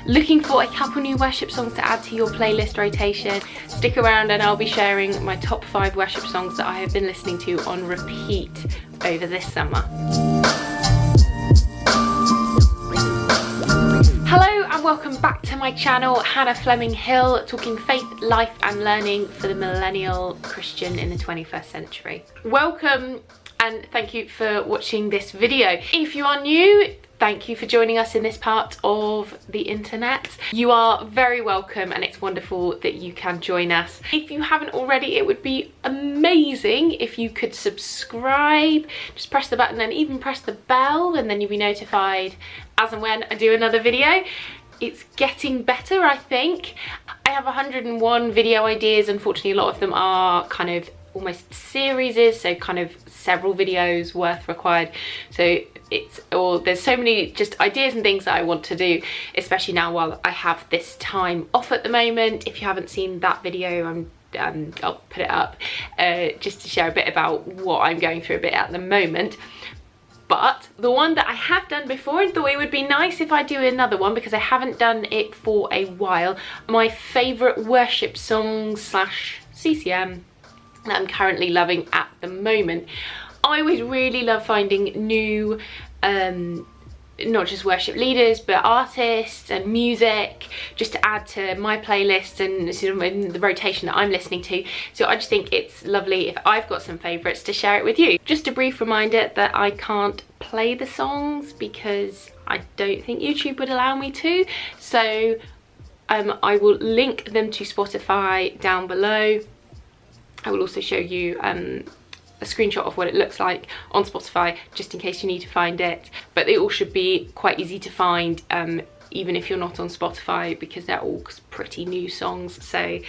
Looking for a couple new worship songs to add to your playlist rotation? Stick around and I'll be sharing my top 5 worship songs that I have been listening to on repeat over this summer. Hello and welcome back to my channel, HannahFlemingHill, talking faith, life and learning for the millennial Christian in the 21st century. Welcome and thank you for watching this video. If you are new, thank you for joining us in this part of the internet. You are very welcome and it's wonderful that you can join us. If you haven't already, it would be amazing if you could subscribe. Just press the button and even press the bell and then you'll be notified as and when I do another video. It's getting better, I think. I have 101 video ideas. Unfortunately, a lot of them are kind of almost series, so kind of several videos worth required. So there's so many just ideas and things that I want to do, especially now while I have this time off at the moment. If you haven't seen that video, I'll put it up just to share a bit about what I'm going through a bit at the moment. But the one that I have done before and thought it would be nice if I do another one because I haven't done it for a while, my favourite worship songs / CCM that I'm currently loving at the moment. I always really love finding new not just worship leaders but artists and music just to add to my playlist and sort of in the rotation that I'm listening to. So I just think it's lovely if I've got some favourites to share it with you. Just a brief reminder that I can't play the songs because I don't think YouTube would allow me to, so I will link them to Spotify down below. I will also show you a screenshot of what it looks like on Spotify just in case you need to find it, but they all should be quite easy to find even if you're not on Spotify because they're all pretty new songs. So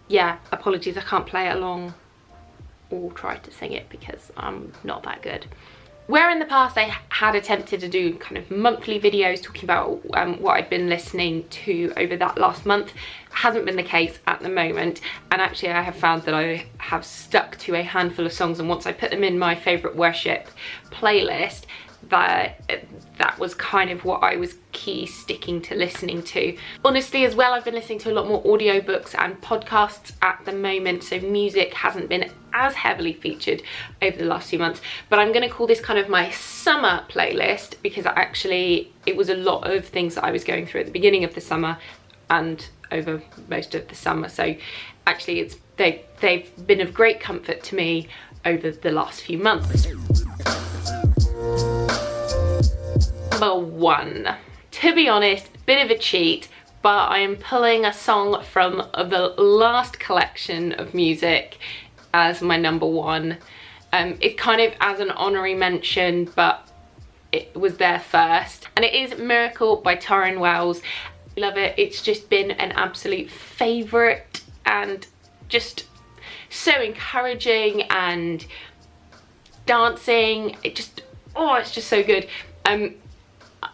yeah, apologies I can't play it along or try to sing it because I'm not that good. Where in the past I had attempted to do kind of monthly videos talking about what I'd been listening to over that last month, hasn't been the case at the moment. And actually I have found that I have stuck to a handful of songs, and once I put them in my favourite worship playlist, that was kind of what I was key sticking to listening to. Honestly as well, I've been listening to a lot more audiobooks and podcasts at the moment, so music hasn't been as heavily featured over the last few months. But I'm going to call this kind of my summer playlist because actually it was a lot of things that I was going through at the beginning of the summer and over most of the summer. So actually they've been of great comfort to me over the last few months. Number 1. To be honest, bit of a cheat, but I am pulling a song from the last collection of music as my number 1. It kind of as an honorary mention, but it was there first. And it is Miracle by Tauren. Love it. It's just been an absolute favourite and just so encouraging and dancing. It's just so good.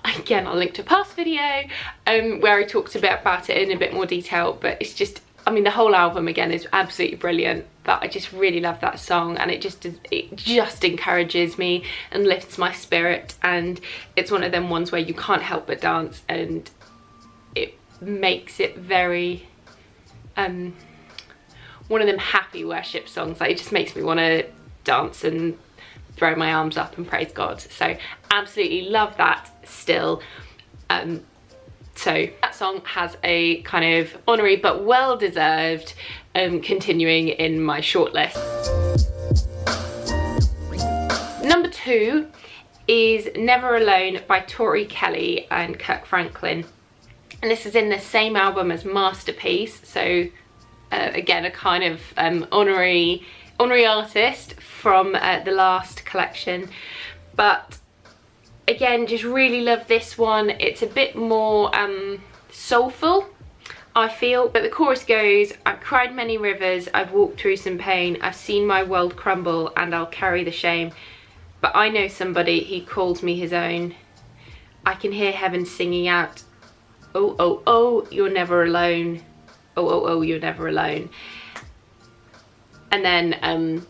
Again, I'll link to a past video where I talked a bit about it in a bit more detail, but it's just, I mean, the whole album again is absolutely brilliant, but I just really love that song, and it just encourages me and lifts my spirit, and it's one of them ones where you can't help but dance, and it makes it very one of them happy worship songs. Like, it just makes me want to dance and throw my arms up and praise God. So absolutely love that still. So that song has a kind of honorary but well deserved continuing in my shortlist. Number 2 is Never Alone by Tori Kelly and Kirk Franklin, and this is in the same album as Masterpiece, so again a kind of honorary artist from the last collection. But again, just really love this one. It's a bit more soulful, I feel, but the chorus goes, I've cried many rivers, I've walked through some pain, I've seen my world crumble and I'll carry the shame, but I know somebody, he calls me his own. I can hear heaven singing out, oh, oh, oh, you're never alone. Oh, oh, oh, you're never alone. And then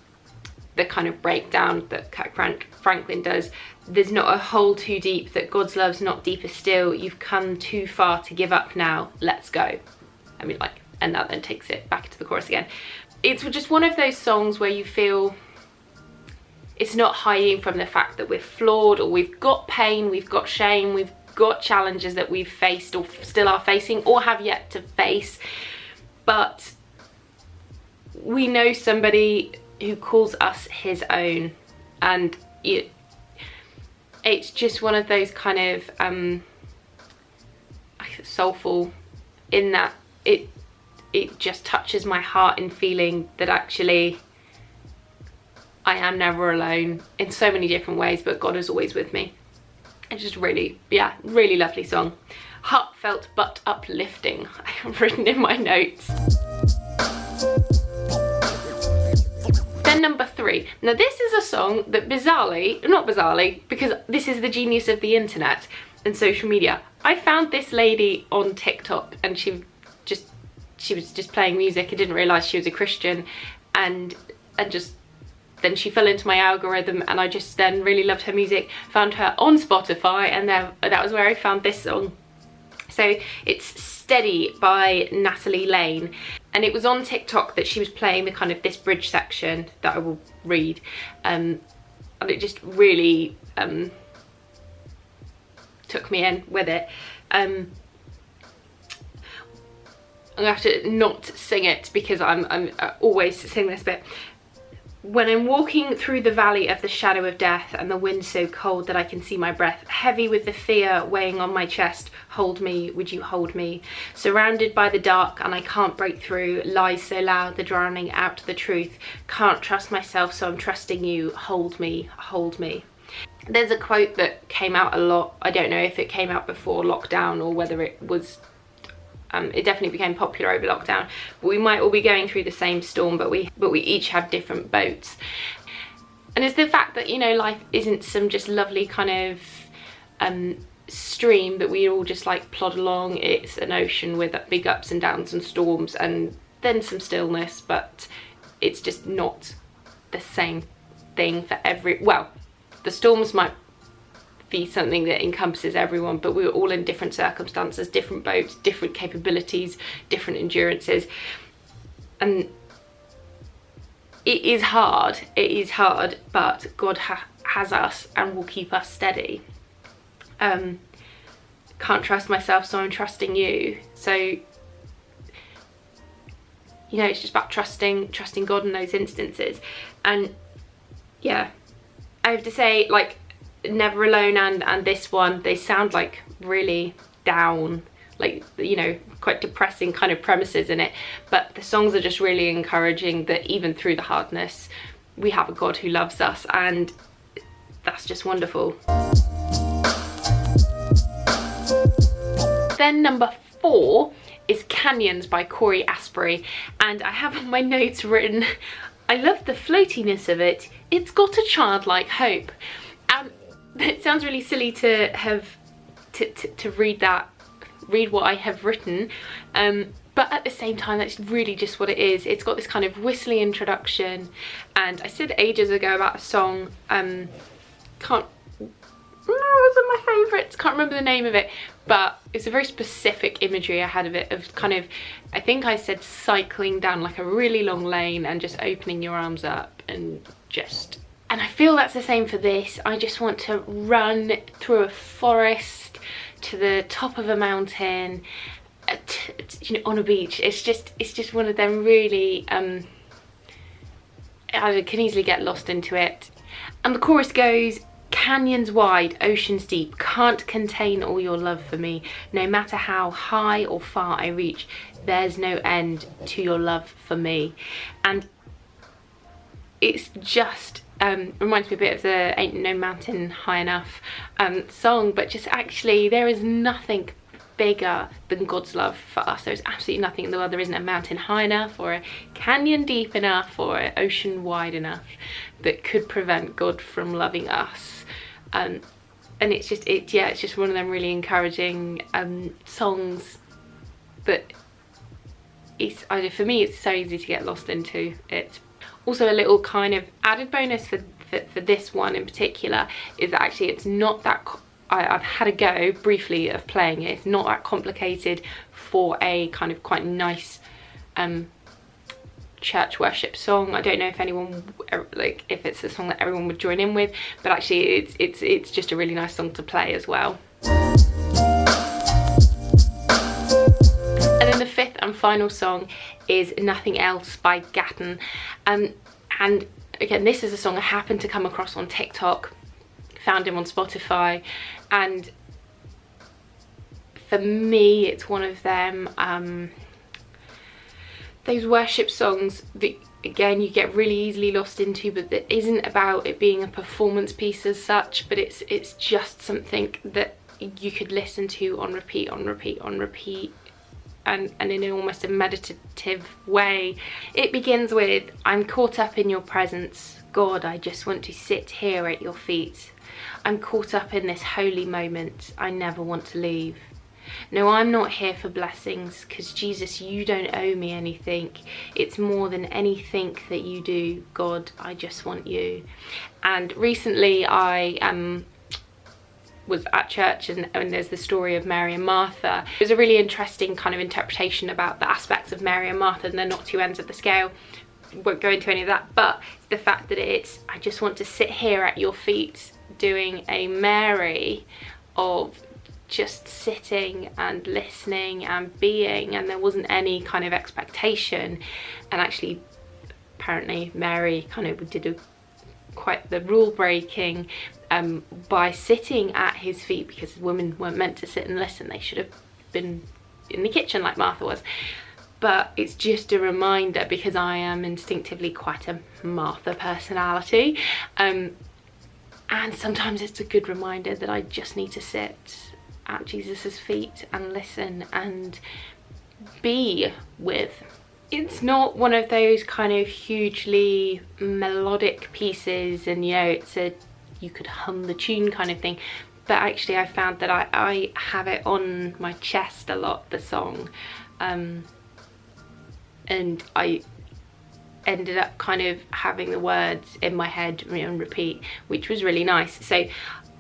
the kind of breakdown that Kirk Franklin does. There's not a hole too deep, that God's love's not deeper still. You've come too far to give up now. Let's go. I mean, like, and that then takes it back to the chorus again. It's just one of those songs where you feel it's not hiding from the fact that we're flawed, or we've got pain, we've got shame, we've got challenges that we've faced or still are facing or have yet to face. But we know somebody who calls us his own, and it's just one of those kind of soulful, in that it just touches my heart in feeling that actually I am never alone in so many different ways, but God is always with me. It's just really, yeah, really lovely song. Heartfelt but uplifting, I have written in my notes. Then number 3. Now this is a song that bizarrely, not bizarrely, because this is the genius of the internet and social media. I found this lady on TikTok, and she was just playing music. I didn't realise she was a Christian, and just then she fell into my algorithm, and I just then really loved her music, found her on Spotify, and that was where I found this song. So it's Steady by Natalie Layne, and it was on TikTok that she was playing the kind of this bridge section that I will read, and it just really took me in with it. I'm gonna have to not sing it because I'm always sing this bit. When I'm walking through the valley of the shadow of death, and the wind so cold that I can see my breath, heavy with the fear weighing on my chest, hold me, would you hold me? Surrounded by the dark and I can't break through, lies so loud they're drowning out the truth. Can't trust myself, so I'm trusting you, hold me, hold me. There's a quote that came out a lot. I don't know if it came out before lockdown or whether it was it definitely became popular over lockdown. But we might all be going through the same storm, but we each have different boats. And it's the fact that, you know, life isn't some just lovely kind of stream that we all just like plod along. It's an ocean with big ups and downs and storms, and then some stillness, but it's just not the same thing for well, the storms might be something that encompasses everyone, but we're all in different circumstances, different boats, different capabilities, different endurances, and it is hard, but God has us and will keep us steady. Can't trust myself, so I'm trusting you. So, you know, it's just about trusting God in those instances. And yeah, I have to say, like, Never Alone and this one, they sound like really down, like, you know, quite depressing kind of premises in it, but the songs are just really encouraging that even through the hardness we have a God who loves us, and that's just wonderful. Then number 4 is Canyons by Cory Asbury, and I have on my notes written, I love the floatiness of it, it's got a childlike hope. It sounds really silly to have to read what I have written, but at the same time that's really just what it is. It's got this kind of whistly introduction, and I said ages ago about a song, it wasn't my favourites, can't remember the name of it, but it's a very specific imagery I had of it, of kind of, I think I said cycling down like a really long lane and just opening your arms up and I feel that's the same for this. I just want to run through a forest to the top of a mountain, you know, on a beach. It's just one of them really, I can easily get lost into it. And the chorus goes, canyons wide, oceans deep, can't contain all your love for me. No matter how high or far I reach, there's no end to your love for me. And it's just, reminds me a bit of the Ain't No Mountain High Enough song, but just actually there is nothing bigger than God's love for us. There's absolutely nothing in the world. There isn't a mountain high enough or a canyon deep enough or an ocean wide enough that could prevent God from loving us. And it's just, it's just one of them really encouraging songs that for me it's so easy to get lost into it. Also, a little kind of added bonus for this one in particular is that actually it's not that, I've had a go briefly of playing it, it's not that complicated for a kind of quite nice church worship song. I don't know if anyone, like, if it's a song that everyone would join in with, but actually it's just a really nice song to play as well. And then the fifth and final song is Nothing Else by Gatton. And again, this is a song I happened to come across on TikTok, found him on Spotify, and for me it's one of them those worship songs that again you get really easily lost into, but that isn't about it being a performance piece as such, but it's just something that you could listen to on repeat, and in almost a meditative way. It begins with, I'm caught up in your presence, God, I just want to sit here at your feet. I'm caught up in this holy moment, I never want to leave. No, I'm not here for blessings, because Jesus, you don't owe me anything. It's more than anything that you do, God, I just want you. And recently I was at church, and there's the story of Mary and Martha. It was a really interesting kind of interpretation about the aspects of Mary and Martha, and they're not two ends of the scale. Won't go into any of that, but the fact that it's, I just want to sit here at your feet, doing a Mary of just sitting and listening and being, and there wasn't any kind of expectation. And actually apparently Mary kind of did quite the rule breaking by sitting at his feet, because women weren't meant to sit and listen, they should have been in the kitchen like Martha was. But it's just a reminder, because I am instinctively quite a Martha personality, and sometimes it's a good reminder that I just need to sit at Jesus's feet and listen and be with. It's not one of those kind of hugely melodic pieces and, you know, it's a, you could hum the tune kind of thing, but actually I found that I have it on my chest a lot, the song, and I ended up kind of having the words in my head on repeat, which was really nice. So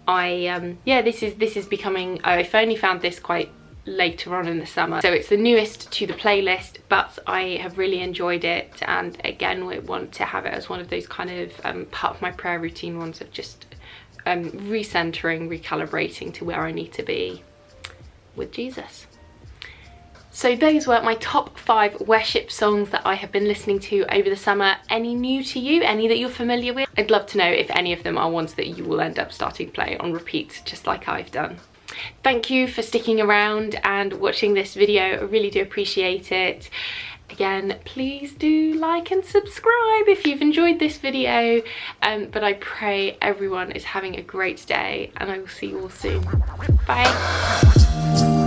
yeah, this is becoming, I've only found this quite later on in the summer, so it's the newest to the playlist, but I have really enjoyed it, and again we want to have it as one of those kind of part of my prayer routine ones of just recentering, recalibrating to where I need to be with Jesus. So those were my top 5 worship songs that I have been listening to over the summer. Any new to you? Any that you're familiar with? I'd love to know if any of them are ones that you will end up starting play on repeat, just like I've done. Thank you for sticking around and watching this video. I really do appreciate it. Again, please do like and subscribe if you've enjoyed this video. But I pray everyone is having a great day, and I will see you all soon. Bye.